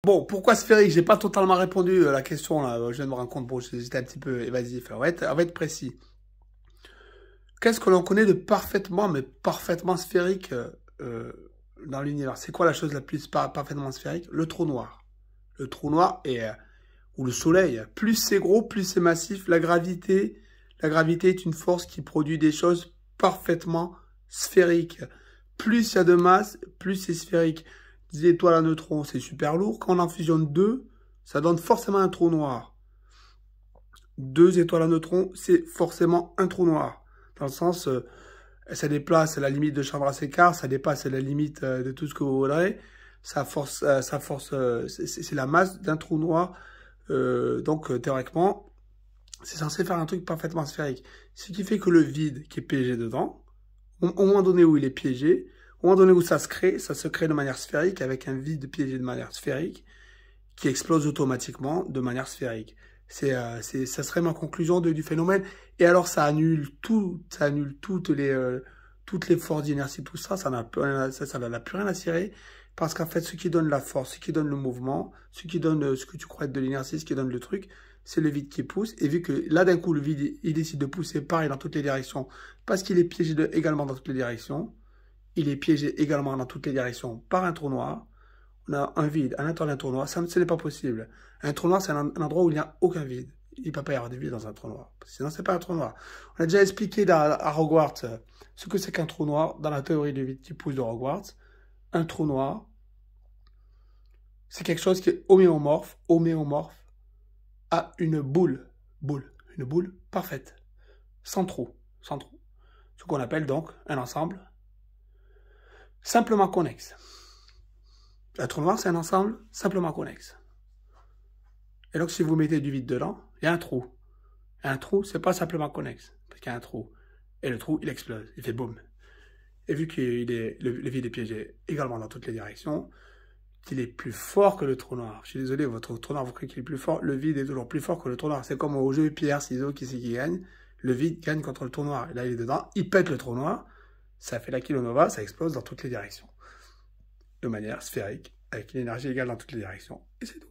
Bon, pourquoi sphérique? J'ai pas totalement répondu à la question là. Je viens de me rendre compte, bon, j'étais un petit peu évasif. On va être précis. Qu'est-ce que l'on connaît de parfaitement, mais parfaitement sphérique euh, dans l'univers? C'est quoi la chose la plus parfaitement sphérique? Le trou noir. Le trou noir ou le soleil. Plus c'est gros, plus c'est massif. La gravité est une force qui produit des choses parfaitement sphériques. Plus il y a de masse, plus c'est sphérique. Des étoiles à neutrons, c'est super lourd. Quand on en fusionne deux, ça donne forcément un trou noir. Deux étoiles à neutrons, c'est forcément un trou noir. Dans le sens, ça déplace la limite de Chandrasekhar, ça dépasse la limite de tout ce que vous voudrez. C'est la masse d'un trou noir. Donc, théoriquement, c'est censé faire un truc parfaitement sphérique. Ce qui fait que le vide qui est piégé dedans, au moment donné où il est piégé, au moment donné où ça se crée de manière sphérique, avec un vide piégé de manière sphérique, qui explose automatiquement de manière sphérique. Ça serait ma conclusion du phénomène. Et alors, ça annule toutes les forces d'inertie, tout ça, ça n'a plus rien à cirer. Parce qu'en fait, ce qui donne la force, ce qui donne le mouvement, ce qui donne ce que tu crois être de l'inertie, ce qui donne le truc, c'est le vide qui pousse. Et vu que là, d'un coup, le vide, il décide de pousser pareil dans toutes les directions, parce qu'il est piégé également dans toutes les directions, il est piégé également dans toutes les directions par un trou noir. On a un vide à l'intérieur d'un trou noir, ce n'est pas possible. Un trou noir, c'est un endroit où il n'y a aucun vide. Il ne peut pas y avoir de vide dans un trou noir. Sinon, ce n'est pas un trou noir. On a déjà expliqué à Hogwarts ce que c'est qu'un trou noir dans la théorie du vide qui pousse de Hogwarts. Un trou noir, c'est quelque chose qui est homéomorphe à une boule. Une boule parfaite. Sans trou. Ce qu'on appelle donc un ensemble simplement connexe. Un trou noir, c'est un ensemble simplement connexe. Et donc, si vous mettez du vide dedans, il y a un trou. Et un trou, c'est pas simplement connexe, parce qu'il y a un trou. Et le trou, il explose, il fait boum. Et vu que le vide est piégé également dans toutes les directions, il est plus fort que le trou noir. Je suis désolé, votre trou noir, vous croyez qu'il est plus fort. Le vide est toujours plus fort que le trou noir. C'est comme au jeu pierre, ciseaux, qui c'est qui gagne. Le vide gagne contre le trou noir. Et là, il est dedans, il pète le trou noir. Ça fait la kilonova, ça explose dans toutes les directions. De manière sphérique, avec une énergie égale dans toutes les directions. Et c'est tout.